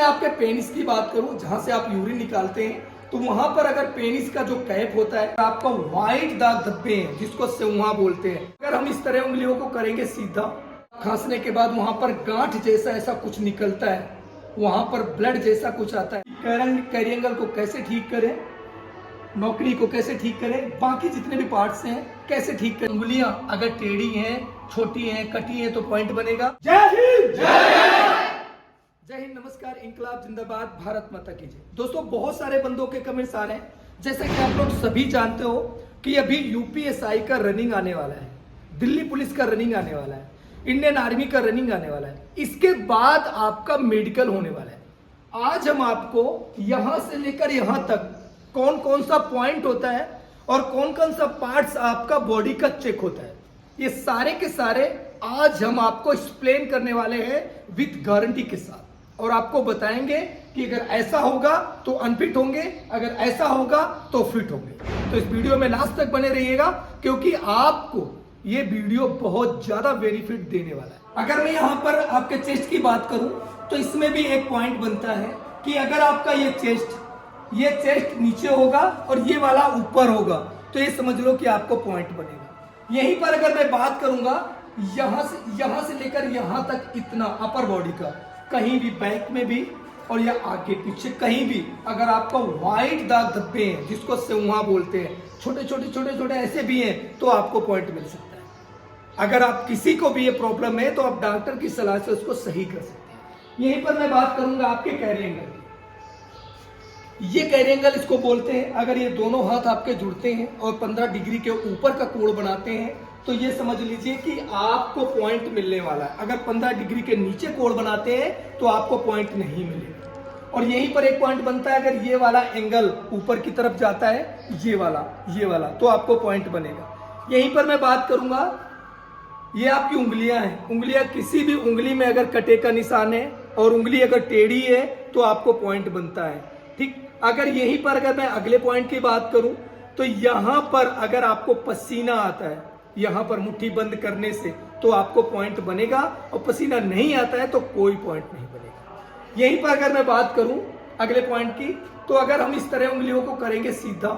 आपके पेनिस की बात करूं, जहां से आप यूरिन निकालते हैं, तो वहां पर अगर पेनिस का जो कैप होता है, आपका व्हाइट दाग धब्बे हैं जिसको सेउहा बोलते हैं। अगर हम इस तरह उंगलियों को करेंगे सीधा, खांसने के बाद वहां पर गांठ जैसा ऐसा कुछ निकलता है, वहां पर ब्लड जैसा कुछ आता है। कैरिएंगल को कैसे ठीक करें, नौकरी को कैसे ठीक करें, बाकी जितने भी पार्ट्स हैं कैसे ठीक करें। उंगलियां अगर टेढ़ी हैं, छोटी हैं, कटी हैं तो पॉइंट बनेगा। जय हिंद, जय हिंद, नमस्कार, इंकलाब जिंदाबाद, भारत माता की जय। दोस्तों, बहुत सारे बंदों के कमेंट्स आ रहे हैं, जैसे कि आप लोग सभी जानते हो कि अभी यूपीएसआई का रनिंग आने वाला है, दिल्ली पुलिस का रनिंग आने वाला है, इंडियन आर्मी का रनिंग आने वाला है, इसके बाद आपका मेडिकल होने वाला है। आज हम आपको यहां से लेकर यहां तक कौन कौन सा पॉइंट होता है और कौन कौन सा पार्ट्स आपका बॉडी का चेक होता है, ये सारे के सारे आज हम आपको एक्सप्लेन करने वाले हैं विद गारंटी के साथ, और आपको बताएंगे कि अगर ऐसा होगा तो अनफिट होंगे, अगर ऐसा होगा तो फिट होंगे। तो इस वीडियो में लास्ट तक बने रहिएगा, क्योंकि आपको ये वीडियो बहुत ज्यादा बेनिफिट देने वाला है। अगर मैं यहां पर आपके चेस्ट की बात करूं, तो इसमें भी एक पॉइंट बनता है कि अगर आपका ये चेस्ट नीचे होगा और ये वाला ऊपर होगा, तो ये समझ लो कि आपको पॉइंट बनेगा। यहीं पर अगर मैं बात करूंगा, यहां से लेकर यहां तक इतना अपर बॉडी का, कहीं भी बैक में भी और या आगे पीछे कहीं भी अगर आपका व्हाइट दाग धब्बे हैं जिसको सेउहा बोलते हैं, छोटे छोटे ऐसे भी हैं, तो आपको पॉइंट मिल सकता है। अगर आप किसी को भी ये प्रॉब्लम है तो आप डॉक्टर की सलाह से उसको सही कर सकते हैं। यहीं पर मैं बात करूंगा आपके कैरिएंगल। ये कैरिएंगल इसको बोलते हैं। अगर ये दोनों हाथ आपके जुड़ते हैं और 15 डिग्री के ऊपर का कोण बनाते हैं, तो ये समझ लीजिए कि आपको पॉइंट मिलने वाला है। अगर 15 डिग्री के नीचे कोण बनाते हैं तो आपको पॉइंट नहीं मिलेगा। और यहीं पर एक पॉइंट बनता है, अगर ये वाला एंगल ऊपर की तरफ जाता है, ये वाला, तो आपको पॉइंट बनेगा। यहीं पर मैं बात करूंगा, ये आपकी उंगलियां हैं। उंगलियां, किसी भी उंगली में अगर कटे का निशान है और उंगली अगर टेढ़ी है तो आपको पॉइंट बनता है, ठीक। अगर यहीं पर अगर मैं अगले पॉइंट की बात करूं, तो यहां पर अगर आपको पसीना आता है, यहां पर मुट्ठी बंद करने से, तो आपको पॉइंट बनेगा, और पसीना नहीं आता है तो कोई पॉइंट नहीं बनेगा। यहीं पर अगर मैं बात करूं अगले पॉइंट की, तो अगर हम इस तरह उंगलियों को करेंगे सीधा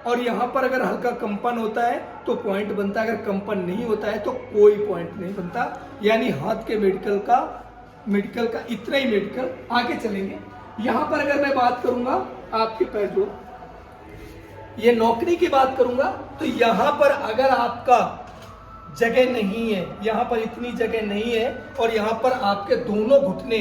और यहां पर अगर हल्का कंपन होता है तो पॉइंट बनता है, अगर कंपन नहीं होता है तो कोई पॉइंट नहीं बनता। यानी हाथ के मेडिकल का इतना ही मेडिकल। आगे चलेंगे, यहां पर अगर मैं बात करूंगा आपके पैर जोड़, ये नौकरी की बात करूंगा, तो यहां पर अगर आपका जगह नहीं है, यहां पर इतनी जगह नहीं है और यहां पर आपके दोनों घुटने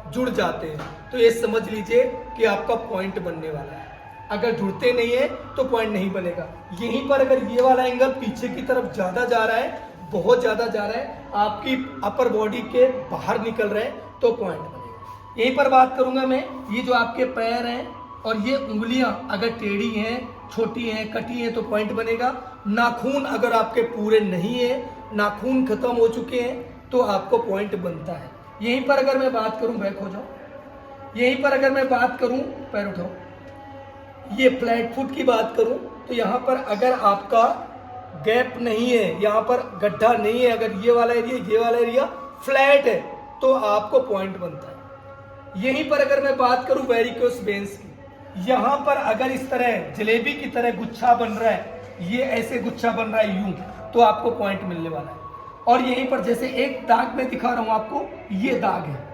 जुड़ जाते हैं, तो ये समझ लीजिए कि आपका पॉइंट बनने वाला है। अगर जुड़ते नहीं है तो पॉइंट नहीं बनेगा। यहीं पर अगर ये वाला एंगल पीछे की तरफ ज्यादा जा रहा है, बहुत ज्यादा जा रहा है, आपकी अपर बॉडी के बाहर निकल रहे हैं, तो पॉइंट बनेगा। यहीं पर बात करूंगा मैं, ये जो आपके पैर हैं और ये उंगलियां अगर टेढ़ी हैं, छोटी हैं, कटी हैं, तो पॉइंट बनेगा। नाखून अगर आपके पूरे नहीं है, नाखून खत्म हो चुके हैं, तो आपको पॉइंट बनता है। यहीं पर अगर मैं बात करूं, बैक हो जाओ, यहीं पर अगर मैं बात करूं, पैर उठाओ, ये फ्लैट फुट की बात करूं, तो यहां पर अगर आपका गैप नहीं है, यहां पर गड्ढा नहीं है, अगर ये वाला एरिया फ्लैट है, तो आपको पॉइंट बनता है। यहीं पर अगर मैं बात करूं वेरिकोस वेन्स की, यहां पर अगर इस तरह जलेबी की तरह गुच्छा बन रहा है, ये ऐसे गुच्छा बन रहा है यूं, तो आपको पॉइंट मिलने वाला है। और यहीं पर जैसे एक दाग में दिखा रहा हूं आपको, ये दाग है,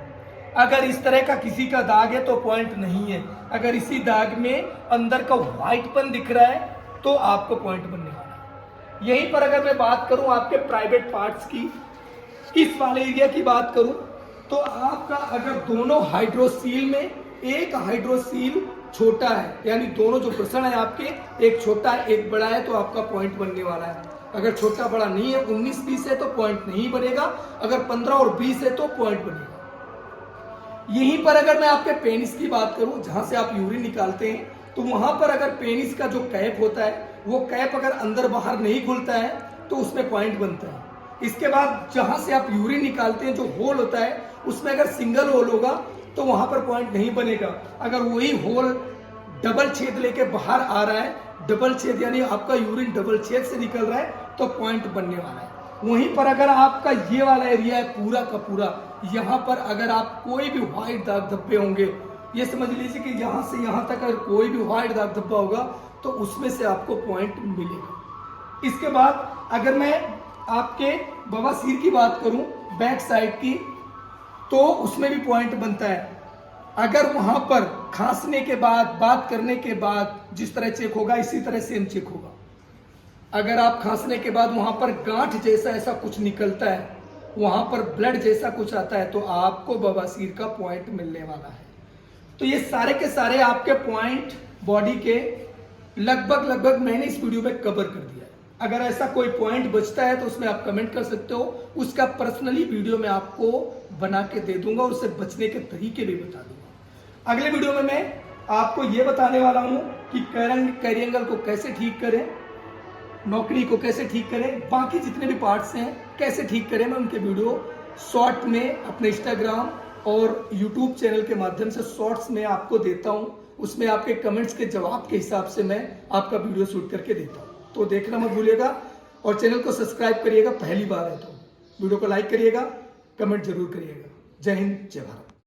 अगर इस तरह का किसी का दाग है तो पॉइंट नहीं है। अगर इसी दाग में अंदर का व्हाइटपन दिख रहा है तो आपको पॉइंट बनने वाला है। यहीं पर अगर मैं बात करूं आपके प्राइवेट पार्ट्स की, इस वाले एरिया की बात करूं, तो आपका अगर दोनों हाइड्रोसील में एक हाइड्रोसील छोटा है, यानी दोनों जो प्रश्न है आपके, एक छोटा है एक बड़ा है, तो आपका पॉइंट बनने वाला है। अगर छोटा बड़ा नहीं है, 19-20 है, तो पॉइंट नहीं बनेगा। अगर 15 और 20 है तो पॉइंट बनेगा। यहीं पर अगर मैं आपके पेनिस की बात करूं, जहां से आप यूरिन निकालते हैं, तो वहां पर अगर पेनिस का जो कैप होता है, वो कैप अगर अंदर बाहर नहीं खुलता है तो उसमें पॉइंट बनता है। इसके बाद जहां से आप यूरिन निकालते हैं, जो होल होता है, उसमें अगर सिंगल होल होगा तो वहां पर पॉइंट नहीं बनेगा। अगर वही होल डबल छेद लेके बाहर आ रहा है, डबल छेद यानी आपका यूरिन डबल छेद से निकल रहा है, तो पॉइंट बनने वाला है। वहीं पर अगर आपका ये वाला एरिया है पूरा का पूरा, यहाँ पर अगर आप कोई भी व्हाइट दाग धब्बे होंगे, ये समझ लीजिए कि यहाँ से यहाँ तक अगर कोई भी व्हाइट दाग धब्बा होगा तो उसमें से आपको पॉइंट मिलेगा। इसके बाद अगर मैं आपके बवासीर की बात करूं बैक साइड की, तो उसमें भी पॉइंट बनता है। अगर वहां पर खांसने के बाद, बात करने के बाद जिस तरह चेक होगा इसी तरह सेम चेक होगा। अगर आप खांसने के बाद वहां पर गांठ जैसा ऐसा कुछ निकलता है, वहां पर ब्लड जैसा कुछ आता है, तो आपको बवासीर का पॉइंट मिलने वाला है। तो ये सारे के सारे आपके पॉइंट बॉडी के लगभग मैंने इस वीडियो में कवर कर दिया है। अगर ऐसा कोई पॉइंट बचता है तो उसमें आप कमेंट कर सकते हो, उसका पर्सनली वीडियो मैं आपको बना के दे दूंगा और उससे बचने के तरीके भी बता दूंगा। अगले वीडियो में मैं आपको ये बताने वाला हूं कि कैरिएंगल को कैसे ठीक करें, नौकरी को कैसे ठीक करें, बाकी जितने भी पार्ट्स हैं कैसे ठीक करें, मैं उनके वीडियो शॉर्ट में अपने इंस्टाग्राम और यूट्यूब चैनल के माध्यम से शॉर्ट्स में आपको देता हूं। उसमें आपके कमेंट्स के जवाब के हिसाब से मैं आपका वीडियो शूट करके देता हूं। तो देखना मत भूलिएगा और चैनल को सब्सक्राइब करिएगा, पहली बार है तो वीडियो को लाइक करिएगा, कमेंट जरूर करिएगा। जय हिंद, जय भारत।